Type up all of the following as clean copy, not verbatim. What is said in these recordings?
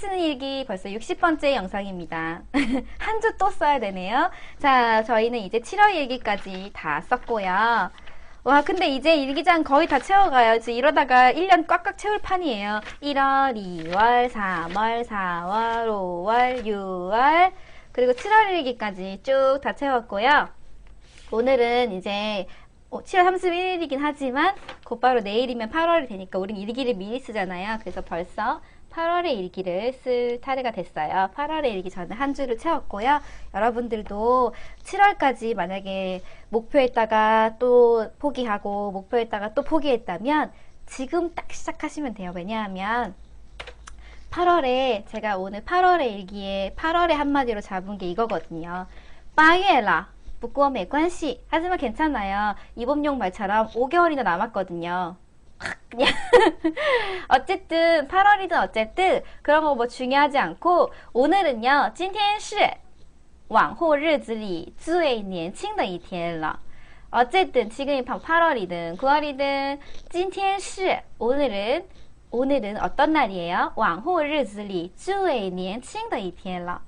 쓰는 일기 벌써 60번째 영상입니다. 한 주 또 써야 되네요. 자, 저희는 이제 7월 일기까지 다 썼고요. 와, 근데 이제 일기장 거의 다 채워가요. 지금 이러다가 1년 꽉꽉 채울 판이에요. 1월, 2월, 3월, 4월, 5월, 6월, 그리고 7월 일기까지 쭉 다 채웠고요. 오늘은 이제 7월 31일이긴 하지만 곧바로 내일이면 8월이 되니까 우린 일기를 미리 쓰잖아요. 그래서 벌써 8월의 일기를 쓸 차례가 됐어요. 8월의 일기 저는 한 주를 채웠고요. 여러분들도 7월까지 만약에 목표했다가 또 포기하고 목표했다가 또 포기했다면 지금 딱 시작하시면 돼요. 왜냐하면 8월에 제가 오늘 8월의 일기에 8월의 한마디로 잡은 게 이거거든요. 8月了 不过没关系 하지만 괜찮아요. 이범용 말처럼 5개월이나 남았거든요. 그냥 어쨌든 8월이든 어쨌든 그런 거 뭐 중요하지 않고 오늘은요. 今天是往后日子里最年轻的一天了. 어쨌든 지금이 8월이든 9월이든 今天是 오늘은 어떤 날이에요? 往后日子里最年轻的一天了.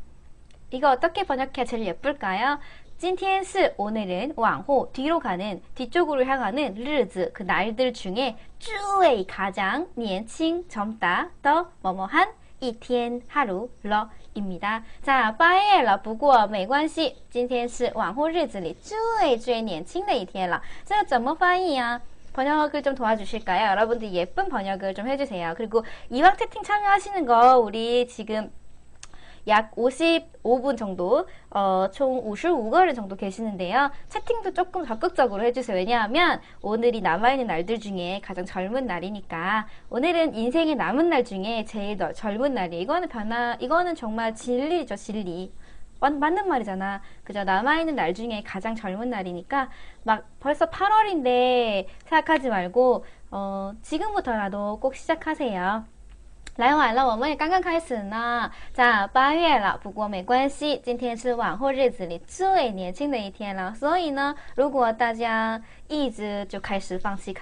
이거 어떻게 번역해야 제일 예쁠까요? 今天是 오늘은 往后 뒤로 가는 뒤쪽으로 향하는 日子 그 날들 중에 最 가장 年轻 젊다 더 뭐뭐한 一天 하루 了 입니다. 자, 8月了不过没关系今天是往后日子里最年轻的一天了这个怎么翻译啊? 번역을 좀 도와주실까요? 여러분들 예쁜 번역을 좀 해주세요. 그리고 이왕 채팅 참여하시는 거 우리 지금 약 55분 정도, 총 55거리 정도 계시는데요. 채팅도 조금 적극적으로 해주세요. 왜냐하면 오늘이 남아있는 날들 중에 가장 젊은 날이니까 오늘은 인생의 남은 날 중에 제일 젊은 날이에요. 이거는 정말 진리죠, 진리. 맞는 말이잖아. 그죠? 남아있는 날 중에 가장 젊은 날이니까 막 벌써 8월인데 생각하지 말고 지금부터라도 꼭 시작하세요. 来晚了，我们也刚刚开始呢。在8月了，不过没关系，今天是往后日子里最年轻的一天了。所以呢，如果大家一直就开始放弃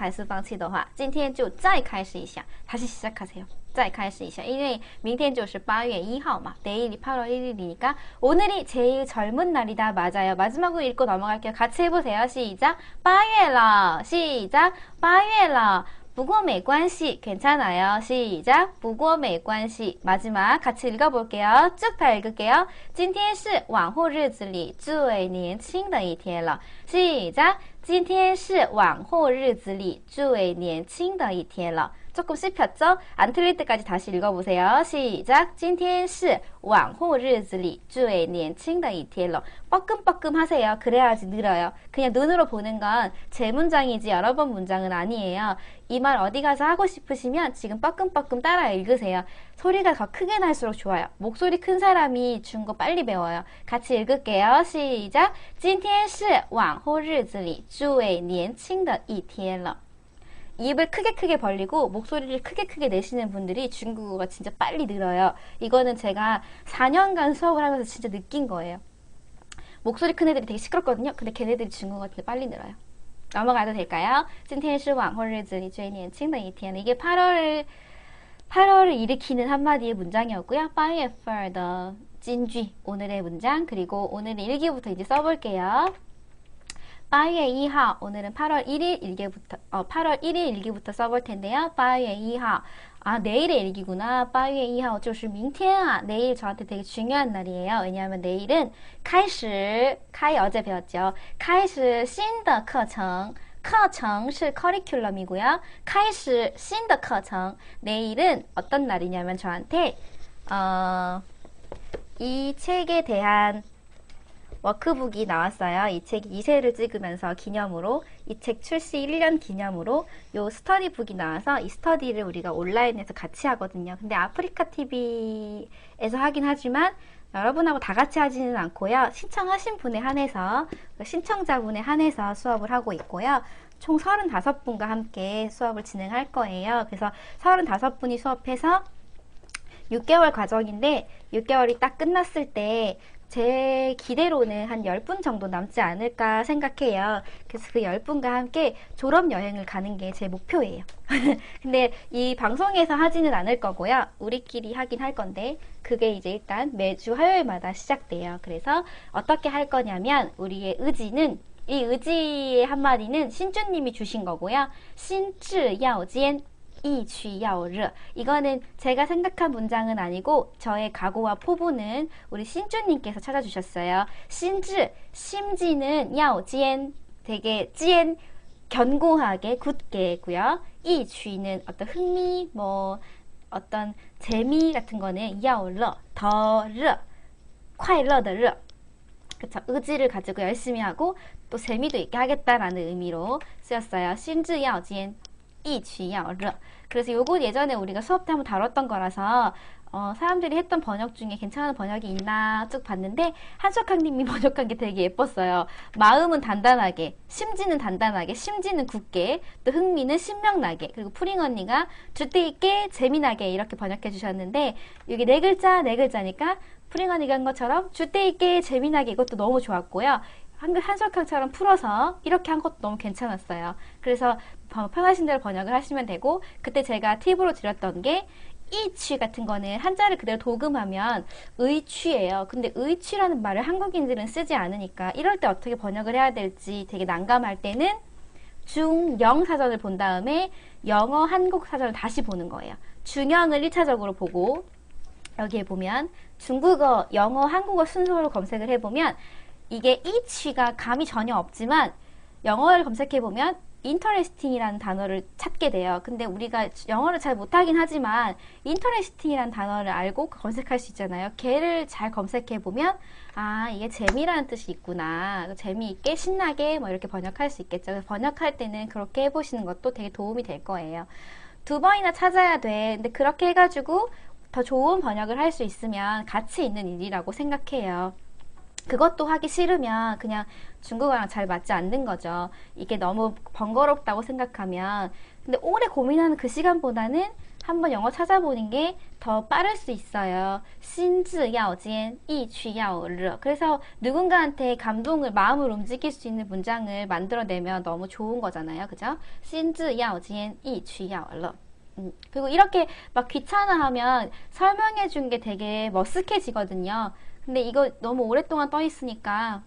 的话，今天就再开始一下，다시 시작하세요。再开始一下，因为明天就是8月1号嘛， 내일이 8월 1일이니까 오늘이 제일 젊은 날이다. 맞아요. 마지막으로 읽고 넘어갈게요. 같이 해보세요. 시작. 8月了. 시작. 8月了. 不过没关系 괜찮아요. 시작. 不过没关系 마지막 같이 읽어볼게요. 쭉 다 읽을게요. 今天是往后日子里最年轻的一天了. 시작. 今天是往后日子里最年轻的一天了. 조금 씹혔죠? 안 틀릴 때까지 다시 읽어보세요. 시작. 今天是往后日子里最年轻的一天了. 뻐끔뻐끔 하세요. 그래야지 늘어요. 그냥 눈으로 보는 건 제 문장이지 여러 번 문장은 아니에요. 이 말 어디 가서 하고 싶으시면 지금 뻐끔뻐끔 따라 읽으세요. 소리가 더 크게 날수록 좋아요. 목소리 큰 사람이 준 거 빨리 배워요. 같이 읽을게요. 시작. 今天是往后日子里最年轻的一天了. 입을 크게 벌리고 목소리를 크게 내시는 분들이 중국어가 진짜 빨리 늘어요. 이거는 제가 4년간 수업을 하면서 진짜 느낀 거예요. 목소리 큰 애들이 되게 시끄럽거든요. 근데 걔네들이 중국어가 되게 빨리 늘어요. 넘어가도 될까요? 今天是往后日子里最年轻的一天. 이게 8월을 일으키는 한마디의 문장이었고요. 8月份的金句 오늘의 문장 그리고 오늘의 일기부터 이제 써볼게요. 8月1号 오늘은 8월 1일 일기부터 8월 1일 일기부터 써볼 텐데요. 8月1号 아, 내일의 일기구나. 8月1号 就是明天啊. 내일 저한테 되게 중요한 날이에요. 왜냐하면 내일은 开始 开 어제 배웠죠. 开始新的课程 课程是 커리큘럼이고요. 开始新的课程 내일은 어떤 날이냐면 저한테 이 책에 대한 워크북이 나왔어요. 이 책 2세를 찍으면서 기념으로 이 책 출시 1년 기념으로 요 스터디북이 나와서 이 스터디를 우리가 온라인에서 같이 하거든요. 근데 아프리카 TV에서 하긴 하지만 여러분하고 다 같이 하지는 않고요. 신청하신 분에 한해서 신청자분에 한해서 수업을 하고 있고요. 총 35분과 함께 수업을 진행할 거예요. 그래서 35분이 수업해서 6개월 과정인데 6개월이 딱 끝났을 때 제 기대로는 한 10분 정도 남지 않을까 생각해요. 그래서 그 10분과 함께 졸업 여행을 가는 게 제 목표예요. 근데 이 방송에서 하지는 않을 거고요. 우리끼리 하긴 할 건데 그게 이제 일단 매주 화요일마다 시작돼요. 그래서 어떻게 할 거냐면 우리의 의지는 이 의지의 한마디는 신주님이 주신 거고요. 신智要坚 이취야오르. 이거는 제가 생각한 문장은 아니고 저의 각오와 포부는 우리 신주님께서 찾아주셨어요. 신지, 심지는 야오지엔, 되게 찌엔, 견고하게 굳게고요. 이취는 어떤 흥미, 뭐 어떤 재미 같은 거는 야오르, 더르, 快乐的르. 그쵸. 의지를 가지고 열심히 하고 또 재미도 있게 하겠다라는 의미로 쓰였어요. 신지야오지엔 이취야오르. 그래서 요거 예전에 우리가 수업 때 한번 다뤘던 거라서 사람들이 했던 번역 중에 괜찮은 번역이 있나 쭉 봤는데 한석학님이 번역한 게 되게 예뻤어요. 마음은 단단하게, 심지는 단단하게, 심지는 굳게, 또 흥미는 신명나게, 그리고 푸링 언니가 주대 있게 재미나게 이렇게 번역해 주셨는데 이게 네 글자 네 글자니까 푸링 언니가 한 것처럼 주대 있게 재미나게 이것도 너무 좋았고요. 한석학처럼 풀어서 이렇게 한 것도 너무 괜찮았어요. 그래서 편하신 대로 번역을 하시면 되고 그때 제가 팁으로 드렸던 게 이취 같은 거는 한자를 그대로 도금하면 의취예요. 근데 의취라는 말을 한국인들은 쓰지 않으니까 이럴 때 어떻게 번역을 해야 될지 되게 난감할 때는 중영 사전을 본 다음에 영어 한국 사전을 다시 보는 거예요. 중영을 1차적으로 보고 여기에 보면 중국어, 영어, 한국어 순서로 검색을 해보면 이게 이취가 감이 전혀 없지만 영어를 검색해보면 interesting이라는 단어를 찾게 돼요. 근데 우리가 영어를 잘 못하긴 하지만 interesting이라는 단어를 알고 검색할 수 있잖아요. 걔를 잘 검색해보면 아 이게 재미라는 뜻이 있구나. 재미있게 신나게 뭐 이렇게 번역할 수 있겠죠. 그래서 번역할 때는 그렇게 해보시는 것도 되게 도움이 될 거예요. 2번이나 찾아야 돼. 근데 그렇게 해가지고 더 좋은 번역을 할 수 있으면 가치 있는 일이라고 생각해요. 그것도 하기 싫으면 그냥 중국어랑 잘 맞지 않는 거죠. 이게 너무 번거롭다고 생각하면. 근데 오래 고민하는 그 시간보다는 한번 영어 찾아보는 게 더 빠를 수 있어요. 신지야오지엔 이취야오르. 그래서 누군가한테 감동을, 마음을 움직일 수 있는 문장을 만들어내면 너무 좋은 거잖아요. 그죠? 신지야오지엔 이취야오르. 그리고 이렇게 막 귀찮아하면 설명해 준 게 되게 머쓱해지거든요. 근데 이거 너무 오랫동안 떠 있으니까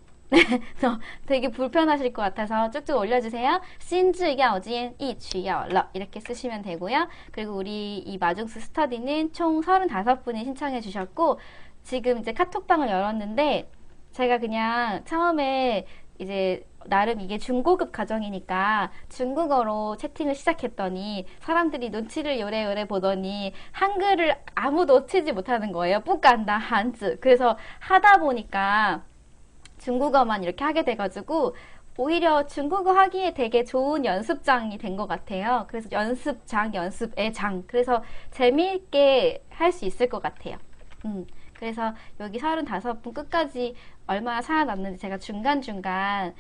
되게 불편하실 것 같아서 쭉쭉 올려주세요. 신지야오지엔 이취야오르 이렇게 쓰시면 되고요. 그리고 우리 이 마중스 스터디는 총 35분이 신청해 주셨고 지금 이제 카톡방을 열었는데 제가 그냥 처음에 이제 나름 이게 중고급 과정이니까 중국어로 채팅을 시작했더니 사람들이 눈치를 요래요래 보더니 한글을 아무도 치지 못하는 거예요. 뿌간다 한즈. 그래서 하다 보니까 중국어만 이렇게 하게 돼가지고 오히려 중국어 하기에 되게 좋은 연습장이 된 것 같아요. 그래서 연습장, 연습의 장. 그래서 재미있게 할 수 있을 것 같아요. 그래서 여기 35분 끝까지 얼마나 살아남는지 제가 중간중간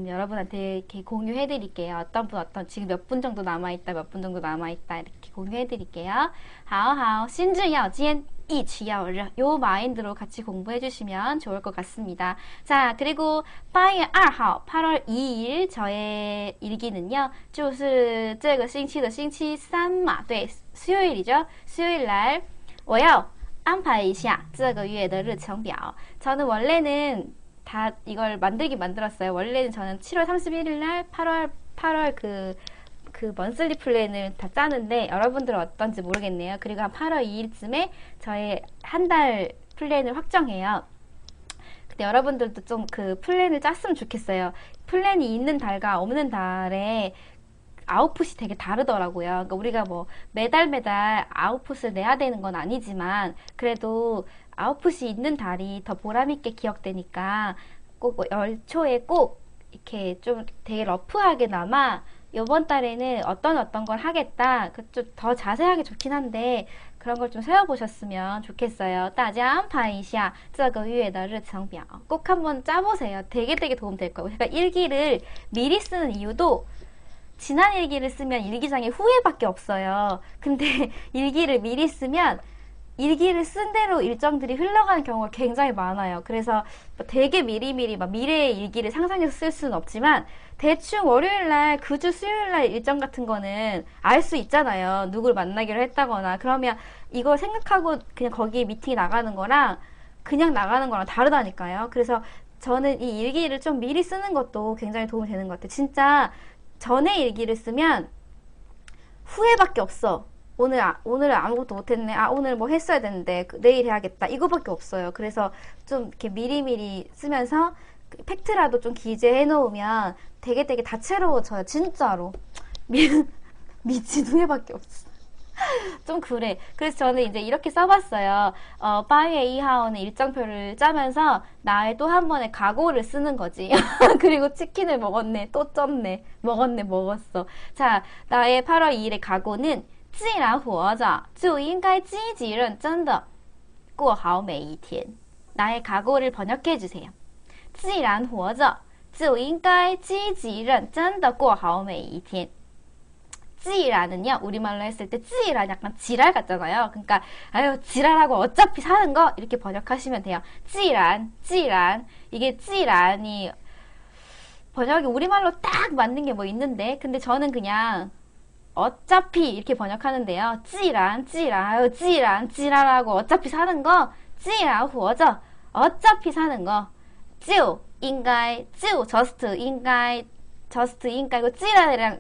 여러분한테 이렇게 공유해 드릴게요. 어떤 분 지금 몇 분 정도 남아있다 몇 분 정도 남아있다 이렇게 공유해 드릴게요. 好好心智要坚一起要热 요 마인드로 같이 공부해 주시면 좋을 것 같습니다. 자 그리고 8月2号 8월 2일 저의 일기는요 就是这个星期的星期三嘛对수요일이죠 수요일날 我要安排一下这个月的日程表 저는 원래는 다 이걸 만들었어요. 원래는 저는 7월 31일 날 8월 그 먼슬리 플랜을 다 짜는데 여러분들은 어떤지 모르겠네요. 그리고 한 8월 2일쯤에 저의 한 달 플랜을 확정해요. 근데 여러분들도 좀 그 플랜을 짰으면 좋겠어요. 플랜이 있는 달과 없는 달에 아웃풋이 되게 다르더라고요. 그러니까 우리가 뭐 매달 아웃풋을 내야 되는 건 아니지만 그래도 아웃풋이 있는 달이 더 보람있게 기억되니까 꼭 열초에 꼭 이렇게 좀 되게 러프하게나마 이번 달에는 어떤 걸 하겠다. 그 좀 더 자세하게 좋긴 한데 그런 걸 좀 세워보셨으면 좋겠어요. 大家安排一下这个月的日程表. 꼭 한번 짜보세요. 되게 도움 될 거고. 그러니까 일기를 미리 쓰는 이유도 지난 일기를 쓰면 일기장에 후회밖에 없어요. 근데 일기를 미리 쓰면 일기를 쓴 대로 일정들이 흘러가는 경우가 굉장히 많아요. 그래서 되게 미리미리 막 미래의 일기를 상상해서 쓸 수는 없지만 대충 월요일날 그 주 수요일날 일정 같은 거는 알 수 있잖아요. 누굴 만나기로 했다거나. 그러면 이걸 생각하고 그냥 거기에 미팅에 나가는 거랑 그냥 나가는 거랑 다르다니까요. 그래서 저는 이 일기를 좀 미리 쓰는 것도 굉장히 도움이 되는 것 같아요. 진짜 전에 일기를 쓰면 후회밖에 없어. 오늘 아무것도 못했네. 오늘 뭐 했어야 되는데 내일 해야겠다. 이거밖에 없어요. 그래서 좀 이렇게 미리미리 쓰면서 팩트라도 좀 기재해 놓으면 되게 다채로워져요. 진짜로. 미친 후회밖에 없어. 좀 그래. 그래서 저는 이제 이렇게 써봤어요. 8월 2일은 일정표를 짜면서 나의 또 한 번의 각오를 쓰는 거지. 그리고 치킨을 먹었네. 또 쪘네. 먹었어. 자, 나의 8월 2일의 각오는 既然活着就应该积极认真的过好每一天. 나의 각오를 번역해 주세요. 既然活着就应该积极认真的过好每一天. 찌라는요, 우리말로 했을 때 찌란 약간 지랄 같잖아요. 그러니까 아유 지랄하고 어차피 사는 거 이렇게 번역하시면 돼요. 찌란. 이게 찌란이 번역이 우리말로 딱 맞는 게 뭐 있는데, 근데 저는 그냥 어차피 이렇게 번역하는데요. 찌란, 아유 찌랄하고 어차피 사는 거, 찌란 후어져 어차피 사는 거, 찌우 인가이, just 인가이고 찌란이랑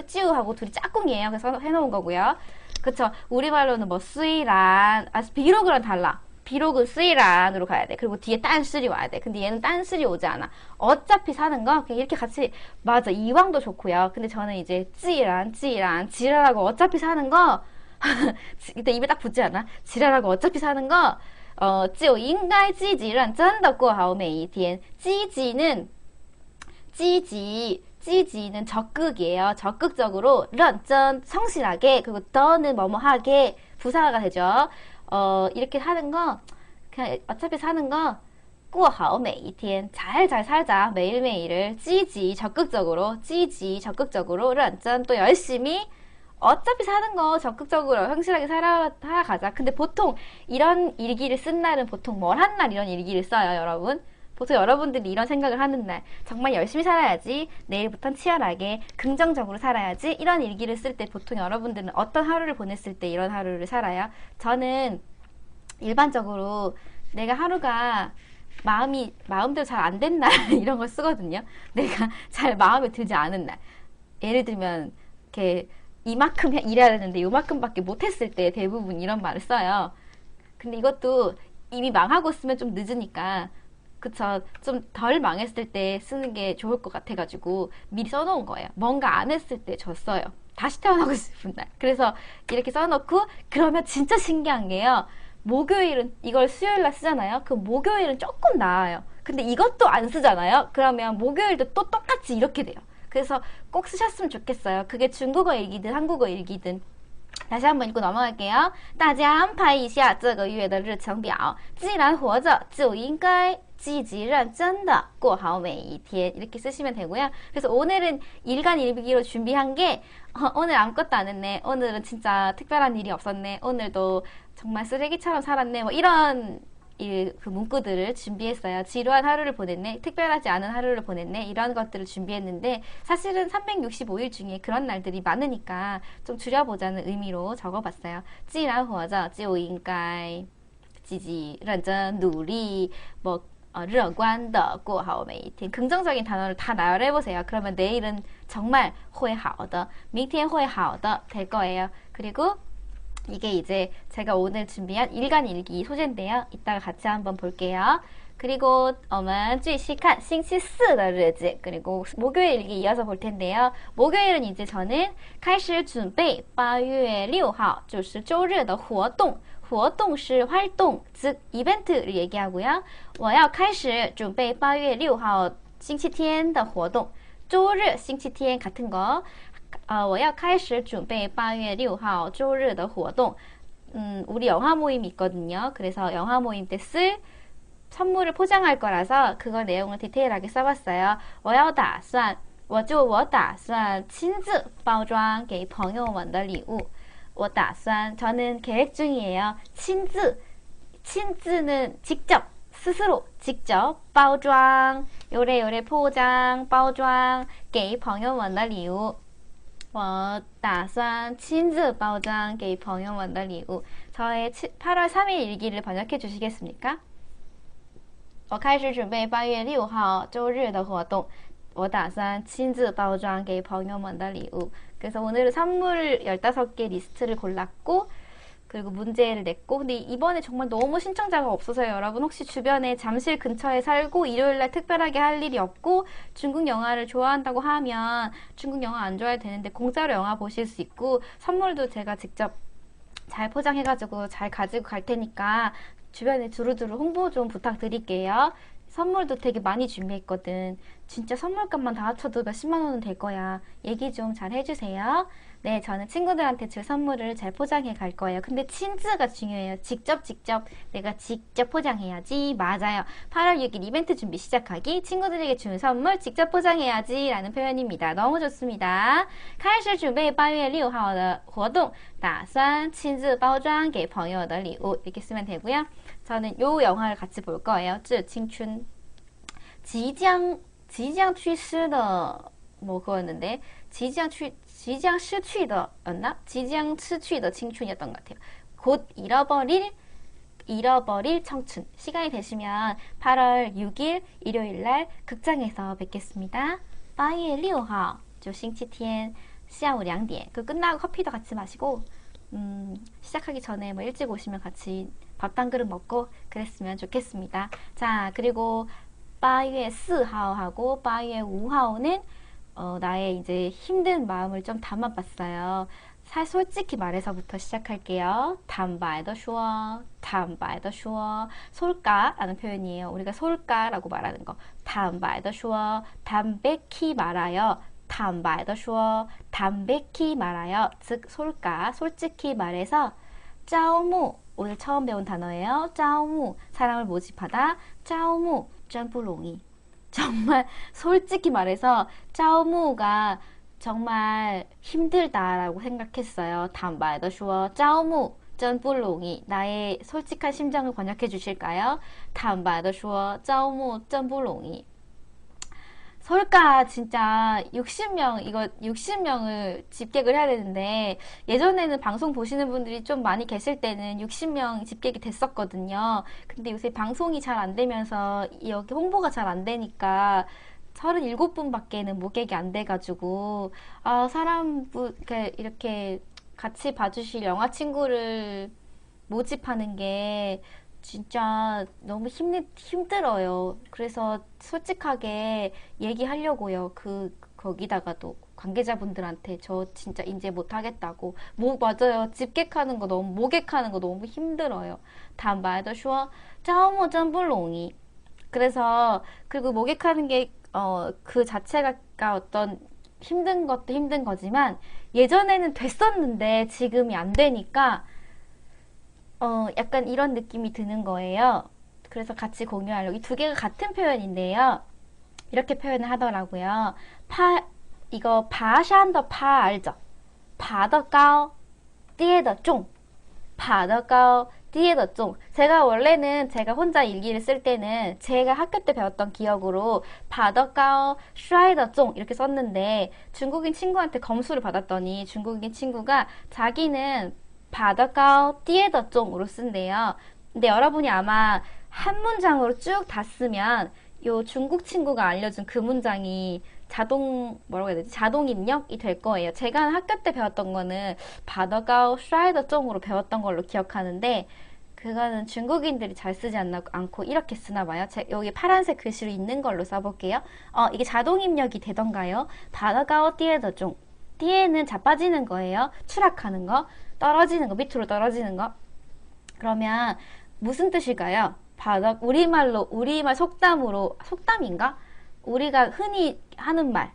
찌우하고 둘이 짝꿍이에요. 그래서 해놓은 거고요. 그쵸. 우리말로는 뭐 수이란, 비록이랑 달라. 비록은 수이란으로 가야 돼. 그리고 뒤에 딴쓰리 와야 돼. 근데 얘는 딴쓰리 오지 않아. 어차피 사는 거 그냥 이렇게 같이, 맞아, 이왕도 좋고요. 근데 저는 이제 찌란 지랄하고 어차피 사는 거 이때 입에 딱 붙지 않아? 지랄하고 어차피 사는 거 就应该积极认真的过好每一天. 찌지는 적극이에요. 적극적으로, 런전 성실하게, 그리고 더는 뭐뭐하게 부사가 되죠. 이렇게 하는 거, 그냥 어차피 사는 거, 过好每一天, 잘 살자, 매일매일을. 적극적으로, 런전, 또 열심히, 어차피 사는 거 적극적으로 성실하게 살아가자. 근데 보통 이런 일기를 쓴 날은 보통 뭘 한 날 이런 일기를 써요, 여러분. 보통 여러분들이 이런 생각을 하는 날, 정말 열심히 살아야지, 내일부터는 치열하게 긍정적으로 살아야지, 이런 일기를 쓸 때 보통 여러분들은 어떤 하루를 보냈을 때 이런 하루를 살아요? 저는 일반적으로 내가 하루가 마음대로 잘 안 된 날 이런 걸 쓰거든요. 내가 잘 마음에 들지 않은 날, 예를 들면 이렇게 이만큼 일해야 되는데 요만큼밖에 못했을 때 대부분 이런 말을 써요. 근데 이것도 이미 망하고 쓰면 좀 늦으니까, 그쵸. 좀 덜 망했을 때 쓰는 게 좋을 것 같아가지고 미리 써놓은 거예요. 뭔가 안 했을 때 졌어요. 다시 태어나고 싶은 날. 그래서 이렇게 써놓고, 그러면 진짜 신기한 게요. 목요일은 이걸 수요일날 쓰잖아요. 그 목요일은 조금 나아요. 근데 이것도 안 쓰잖아요. 그러면 목요일도 또 똑같이 이렇게 돼요. 그래서 꼭 쓰셨으면 좋겠어요. 그게 중국어 일기든 한국어 일기든. 다시 한번 읽고 넘어갈게요. 大家安排一下这个月的日程表既然活着就应该积极认真的过好每一天. 이렇게 쓰시면 되고요. 그래서 오늘은 일간 일기로 준비한 게, 오늘 아무것도 안 했네, 오늘은 진짜 특별한 일이 없었네, 오늘도 정말 쓰레기처럼 살았네, 뭐 이런 그 문구들을 준비했어요. 지루한 하루를 보냈네, 특별하지 않은 하루를 보냈네, 이런 것들을 준비했는데, 사실은 365일 중에 그런 날들이 많으니까 좀 줄여보자는 의미로 적어봤어요. 既然活着就应该积极认真努力, 뭐 乐观的过好每一天. 긍정적인 단어를 다 나열해보세요. 그러면 내일은 정말 会好的, 明天会好的 될 거예요. 그리고 이게 이제 제가 오늘 준비한 일간 일기 소재인데요. 이따가 같이 한번 볼게요. 그리고 我们继续看星期四的日子. 그리고 목요일 일기 이어서 볼 텐데요. 목요일은 이제 저는 开始准备8月6号就是周日的活动. 活动是 활동, 즉 이벤트를 얘기하고요. 我要开始准备8月6号星期天的活动. 周日星期天 같은 거. 我要开始准备8月6号周日的活动. 우리 영화 모임이 있거든요. 그래서 영화 모임 때 쓸 선물을 포장할 거라서 그걸 내용을 디테일하게 써봤어요. 我打算亲自包装给朋友们的礼物.我打算 저는 계획 중이에요. 친즈는 직접 스스로 직접 包装 요래 포장 包装给朋友们的礼物我打算亲自包装给朋友们的礼物 저의 8월 3일 일기를 번역해 주시겠습니까? 我开始准备8月6号周日的活动我打算亲自包装给朋友们的礼物 그래서 오늘은 선물 15개 리스트를 골랐고 그리고 문제를 냈고 근데 이번에 정말 너무 신청자가 없어서요. 여러분 혹시 주변에 잠실 근처에 살고 일요일날 특별하게 할 일이 없고 중국 영화를 좋아한다고 하면 중국 영화 안 좋아해도 되는데 공짜로 영화 보실 수 있고 선물도 제가 직접 잘 포장해가지고 잘 가지고 갈 테니까 주변에 두루두루 홍보 좀 부탁드릴게요. 선물도 되게 많이 준비했거든. 진짜 선물값만 다 합쳐도 몇십만 원은 될 거야. 얘기 좀 잘 해주세요. 네, 저는 친구들한테 줄 선물을 잘 포장해 갈 거예요. 근데 친즈가 중요해요. 직접 내가 직접 포장해야지. 맞아요. 8월 6일 이벤트 준비 시작하기. 친구들에게 준 선물 직접 포장해야지 라는 표현입니다. 너무 좋습니다. 开始准备8月6号的活动打算亲自包装给朋友的礼物 이렇게 쓰면 되고요. 저는 요 영화를 같이 볼 거예요. 致青春即将去世的뭐 그거였는데 即将失去的였나? 即将失去的青春이었던 것 같아요. 곧 잃어버릴 청춘. 시간이 되시면 8월 6일 일요일날 극장에서 뵙겠습니다. 8月6号就星期天下午2点. 그 끝나고 커피도 같이 마시고 시작하기 전에 뭐 일찍 오시면 같이 밥 한 그릇 먹고 그랬으면 좋겠습니다. 자, 그리고 8月4号하고 8月5号는 나의 이제 힘든 마음을 좀 담아봤어요. 솔직히 말해서부터 시작할게요. 坦白的说 솔까라는 표현이에요. 우리가 솔까라고 말하는 거. 坦白的说 담백히 말하여 坦白的说 담백히 말하여 즉 솔까 솔직히 말해서 招募 오늘 처음 배운 단어예요. 招募 사람을 모집하다 招募 真不容易 정말 솔직히 말해서 招募가 정말 힘들다라고 생각했어요. 坦白的说招募真不容易 나의 솔직한 심정을 번역해 주실까요? 坦白的说招募真不容易 설까 진짜 60명을 집객을 해야 되는데 예전에는 방송 보시는 분들이 좀 많이 계실 때는 60명 집객이 됐었거든요. 근데 요새 방송이 잘 안 되면서 여기 홍보가 잘 안 되니까 37분밖에는 모객이 안 돼가지고 이렇게 같이 봐주실 영화 친구를 모집하는 게 진짜 너무 힘들어요. 그래서 솔직하게 얘기하려고요. 거기다가도 관계자분들한테 저 진짜 이제 못하겠다고. 맞아요. 집객하는 거 모객하는 거 너무 힘들어요. 坦白的说招募真不容易 그래서 그리고 모객하는 게 그 자체가 어떤 힘든 것도 힘든 거지만 예전에는 됐었는데 지금이 안 되니까 약간 이런 느낌이 드는 거예요. 그래서 같이 공유하려고. 이 두 개가 같은 표현인데요. 이렇게 표현을 하더라고요. 이거 爬山的爬 알죠? 爬得高跌得重 爬得高跌得重 제가 원래는 제가 혼자 일기를 쓸 때는 제가 학교 때 배웠던 기억으로 爬得高摔得重 이렇게 썼는데 중국인 친구한테 검수를 받았더니 중국인 친구가 자기는 爬得高跌得重으로 쓴대요. 근데 여러분이 아마 한 문장으로 쭉 다 쓰면 요 중국 친구가 알려준 그 문장이 뭐라고 해야 되지? 자동 입력이 될 거예요. 제가 학교 때 배웠던 거는 爬得高摔得重으로 배웠던 걸로 기억하는데 그거는 중국인들이 잘 쓰지 않고 이렇게 쓰나 봐요. 여기 파란색 글씨로 있는 걸로 써볼게요. 이게 자동 입력이 되던가요? 爬得高跌得重 뒤에는 자빠지는 거예요. 추락하는 거, 떨어지는 거, 밑으로 떨어지는 거. 그러면 무슨 뜻일까요? 우리말 속담인가? 우리가 흔히 하는 말,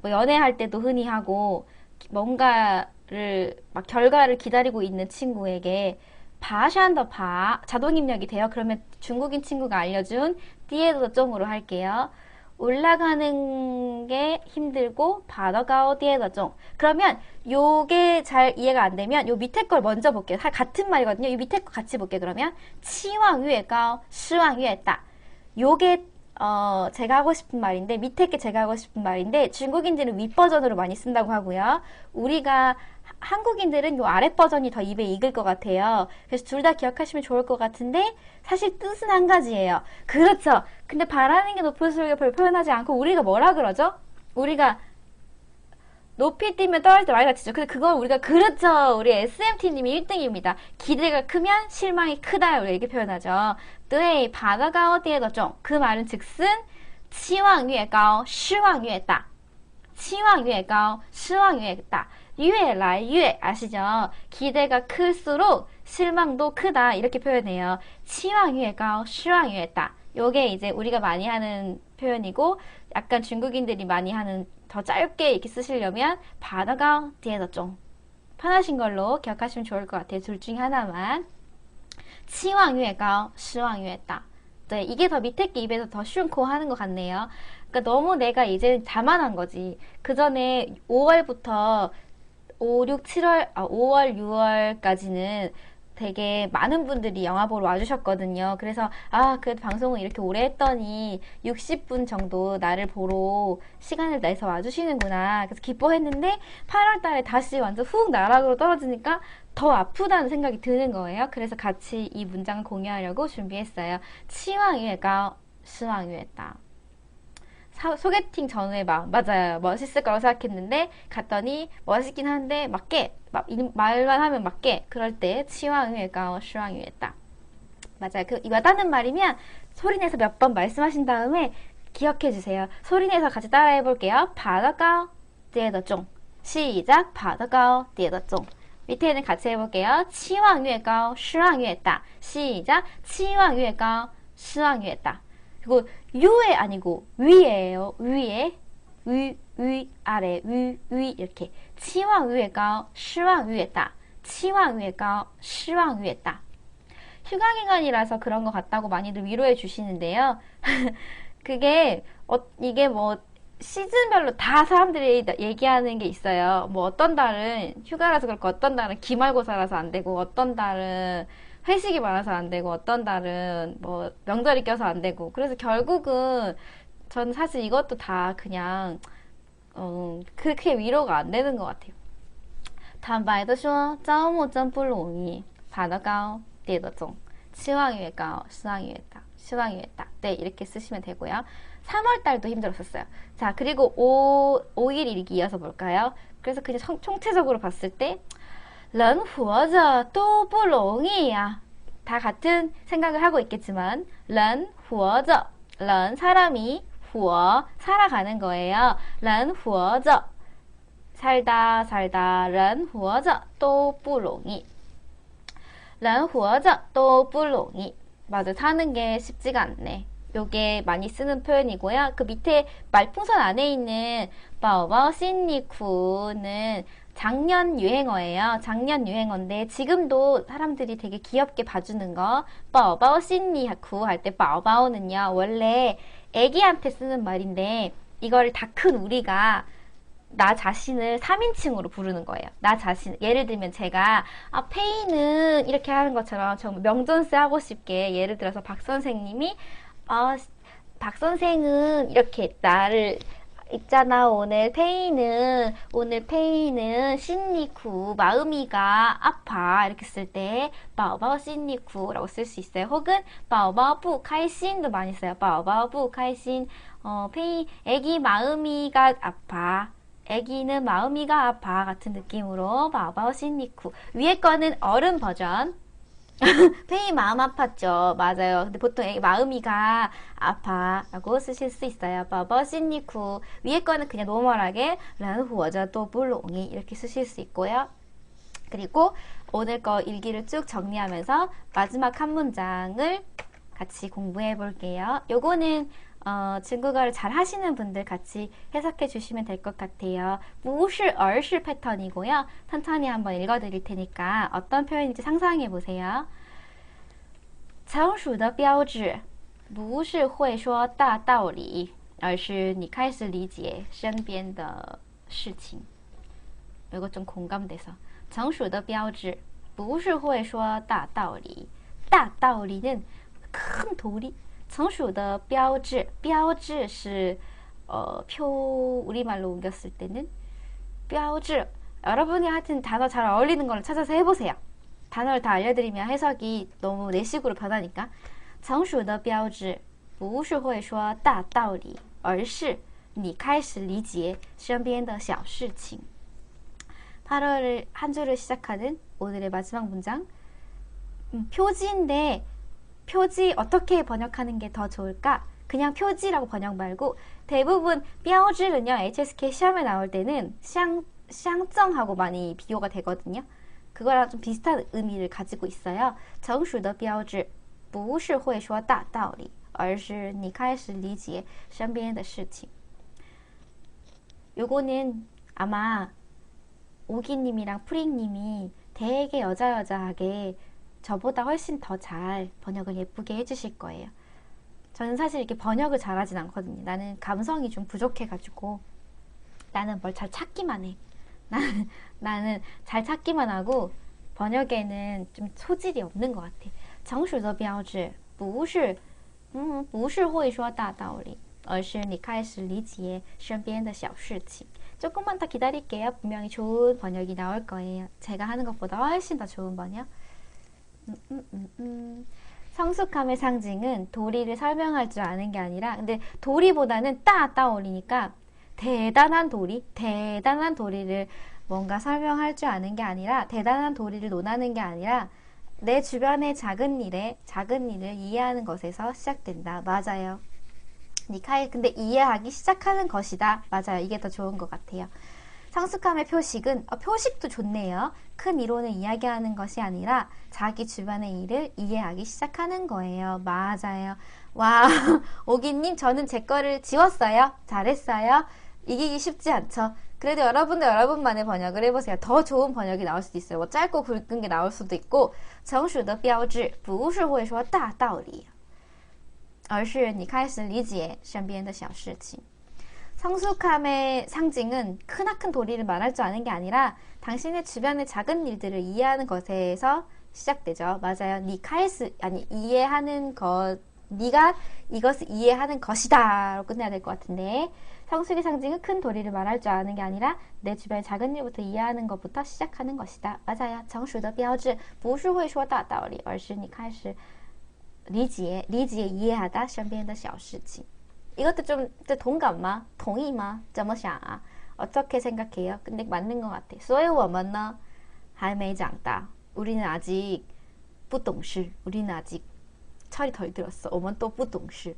뭐 연애할 때도 흔히 하고 뭔가를 막 결과를 기다리고 있는 친구에게 爬山的爬 자동 입력이 돼요. 그러면 중국인 친구가 알려준 뒤에도 점으로 할게요. 올라가는 게 힘들고 바다가 어디에다 좀. 그러면 요게 잘 이해가 안 되면 요 밑에 걸 먼저 볼게요. 같은 말이거든요. 요 밑에 거 같이 볼게요. 그러면 期望越高, 失望越大. 요게 제가 하고 싶은 말인데 밑에 게 제가 하고 싶은 말인데 중국인들은 윗 버전으로 많이 쓴다고 하고요. 우리가 한국인들은 요 아랫 버전이 더 입에 익을 것 같아요. 그래서 둘 다 기억하시면 좋을 것 같은데 사실 뜻은 한 가지예요. 그렇죠. 근데 바라는 게 높을수록 별 표현하지 않고 우리가 뭐라 그러죠? 우리가 높이 뛰면 떨어질 때 많이 다치죠. 근데 그건 우리가 그렇죠. 우리 SMT님이 1등입니다. 기대가 크면 실망이 크다. 우리 이렇게 표현하죠. 对, 바다가 어디에도 좀. 그 말은 즉슨 期望越高,失望越大. 期望越高,失望越大. 越来越 아시죠? 기대가 클수록 실망도 크다. 이렇게 표현해요. 期望越高,失望越大. 요게 이제 우리가 많이 하는 표현이고 약간 중국인들이 많이 하는 더 짧게 이렇게 쓰시려면 바다가 뒤에서 좀 편하신 걸로 기억하시면 좋을 것 같아요. 둘 중에 하나만. 期望越高,失望越大. 네, 이게 더 밑에 게 입에서 더 쉬운코 하는 것 같네요. 그러니까 너무 내가 이제 자만한 거지. 그 전에 5월부터 5, 6, 7월, 5월, 6월까지는 되게 많은 분들이 영화 보러 와주셨거든요. 그래서 그 방송을 이렇게 오래 했더니 60분 정도 나를 보러 시간을 내서 와주시는구나. 그래서 기뻐했는데 8월 달에 다시 완전 훅 나락으로 떨어지니까 더 아프다는 생각이 드는 거예요. 그래서 같이 이 문장을 공유하려고 준비했어요. 期望越高,失望越大. 소개팅 전후의 마음. 맞아요. 멋있을 거라고 생각했는데 갔더니 멋있긴 한데 말만 하면 맞게. 그럴 때 期望越高,失望越大. 맞아요. 그 와닿는 말이면 소리내서 몇 번 말씀하신 다음에 기억해 주세요. 소리내서 같이 따라해 볼게요. 爬得高,跌得重. 시작. 爬得高,跌得重. 밑에는 같이 해볼게요. 期望越高,失望越大. 시작. 期望越高,失望越大. 그리고 유에 아니고 위에요. 위에. 위, 아래, 위 이렇게. 期望越高,失望越大. 期望越高,失望越大. 휴가 기간이라서 그런 것 같다고 많이들 위로해 주시는데요. 그게 이게 뭐 시즌별로 다 사람들이 얘기하는 게 있어요. 뭐 어떤 달은 휴가라서 그렇고 어떤 달은 기말고사라서 안 되고 어떤 달은 회식이 많아서 안 되고 어떤 달은 뭐 명절이 껴서 안 되고. 그래서 결국은 전 사실 이것도 다 그냥 그렇게 위로가 안 되는 것 같아요. 坦白地说招募真不容易爬得高跌得重期望越高失望越大失望越大. 네, 이렇게 쓰시면 되고요. 3월달도 힘들었었어요. 자, 그리고 5일 일기 이어서 볼까요? 그래서 그냥 총체적으로 봤을 때人活着都不容易呀. 다 같은 생각을 하고 있겠지만 人活着 人 사람이 活 살아가는 거예요. 人活着 살다 人活着都不容易人活着都不容易. 맞아, 사는 게 쉽지가 않네. 요게 많이 쓰는 표현이고요. 그 밑에 말풍선 안에 있는 宝宝新衣裤는 작년 유행어예요. 작년 유행어인데 지금도 사람들이 되게 귀엽게 봐주는 거. 宝宝新衣裤할 때 宝宝는요 원래 애기한테 쓰는 말인데 이거를 다 큰 우리가 나 자신을 3인칭으로 부르는 거예요. 나 자신. 예를 들면 제가 페이는 이렇게 하는 것처럼 정말 명존스 하고 싶게 예를 들어서 박 선생님이 박 선생은 이렇게 나를 있잖아. 오늘 페이는 신니쿠 마음이가 아파 이렇게 쓸 때 宝宝 신니쿠라고 쓸 수 있어요. 혹은 宝宝不开心도 많이 써요. 宝宝不开心 페이 애기 마음이가 아파. 애기는 마음이가 아파 같은 느낌으로 宝宝 신니쿠. 위에 거는 어른 버전. 페이 마음 아팠죠. 맞아요. 근데 보통 마음이가 아파 라고 쓰실 수 있어요. 宝宝 신니쿠. 위에 거는 그냥 노멀하게 人活着都不容易 이렇게 쓰실 수 있고요. 그리고 오늘 거 일기를 쭉 정리하면서 마지막 한 문장을 같이 공부해 볼게요. 요거는 중국어를 잘 하시는 분들 같이 해석해 주시면 될 것 같아요. 不是而是 패턴이고요. 천천히 한번 읽어 드릴 테니까 어떤 표현인지 상상해 보세요. 成熟的标志不是会说大道理而是你开始理解身边的事情. 이거 좀 공감돼서. 成熟的标志不是会说大道理. 大道理는 큰 도리. 成熟的标志, 标志是 우리말로 옮겼을 때는 标志. 여러분이 하여튼 단어 잘 어울리는 걸 찾아서 해보세요. 단어를 다 알려드리면 해석이 너무 내식으로 변하니까. 成熟的标志不是会说大道理而是你开始理解身边的小事情. 8월을 한 주를 시작하는 오늘의 마지막 문장. 표지인데 표지 어떻게 번역하는 게 더 좋을까? 그냥 표지라고 번역 말고 대부분 标志는요 HSK 시험에 나올 때는 相정하고 많이 비교가 되거든요. 그거랑 좀 비슷한 의미를 가지고 있어요. 成熟的标志不是会说大道理而是你开始理解身边的事情. 요거는 아마 오기님이랑 프링님이 되게 여자여자하게 저보다 훨씬 더 잘 번역을 예쁘게 해주실 거예요. 저는 사실 이렇게 번역을 잘하진 않거든요. 나는 감성이 좀 부족해가지고 나는 뭘 잘 찾기만 해. 나는 잘 찾기만 하고 번역에는 좀 소질이 없는 것 같아. 成熟的标志不是会说大道理而是你开始理解身边的小事情. 조금만 더 기다릴게요. 분명히 좋은 번역이 나올 거예요. 제가 하는 것보다 훨씬 더 좋은 번역. 성숙함의 상징은 도리를 설명할 줄 아는 게 아니라, 근데 도리보다는 따오리니까 대단한 도리를 뭔가 설명할 줄 아는 게 아니라, 대단한 도리를 논하는 게 아니라 내 주변의 작은 일을 이해하는 것에서 시작된다. 맞아요. 니카이 근데 이해하기 시작하는 것이다. 맞아요. 이게 더 좋은 것 같아요. 성숙함의 표식은 표식도 좋네요. 큰 이론을 이야기하는 것이 아니라 자기 주변의 일을 이해하기 시작하는 거예요. 맞아요. 와, 오기님 저는 제 거를 지웠어요. 잘했어요. 이기기 쉽지 않죠. 그래도 여러분들 여러분만의 번역을 해보세요. 더 좋은 번역이 나올 수도 있어요. 뭐 짧고 굵은 게 나올 수도 있고. 成熟的标志不是会说大道理而是你开始理解身边的小事情. 성숙함의 상징은 크나큰 도리를 말할 줄 아는 게 아니라 당신의 주변의 작은 일들을 이해하는 것에서 시작되죠. 맞아요. 이해하는 것, 네가 이것을 이해하는 것이다 라고 끝내야 될 것 같은데, 성숙의 상징은 큰 도리를 말할 줄 아는 게 아니라 내 주변의 작은 일부터 이해하는 것부터 시작하는 것이다. 맞아요. 成熟的标志不是会说大道理而是你开始理解 이해하다 身边的小事情. 이것도 좀 동감마, 동의마, 怎么想啊? 어떻게 생각해요? 근데 맞는 것 같아. 所以我们呢还没长大. 우리는 아직 不懂事. 우리는 아직 철이 덜 들었어. 我们都不懂事.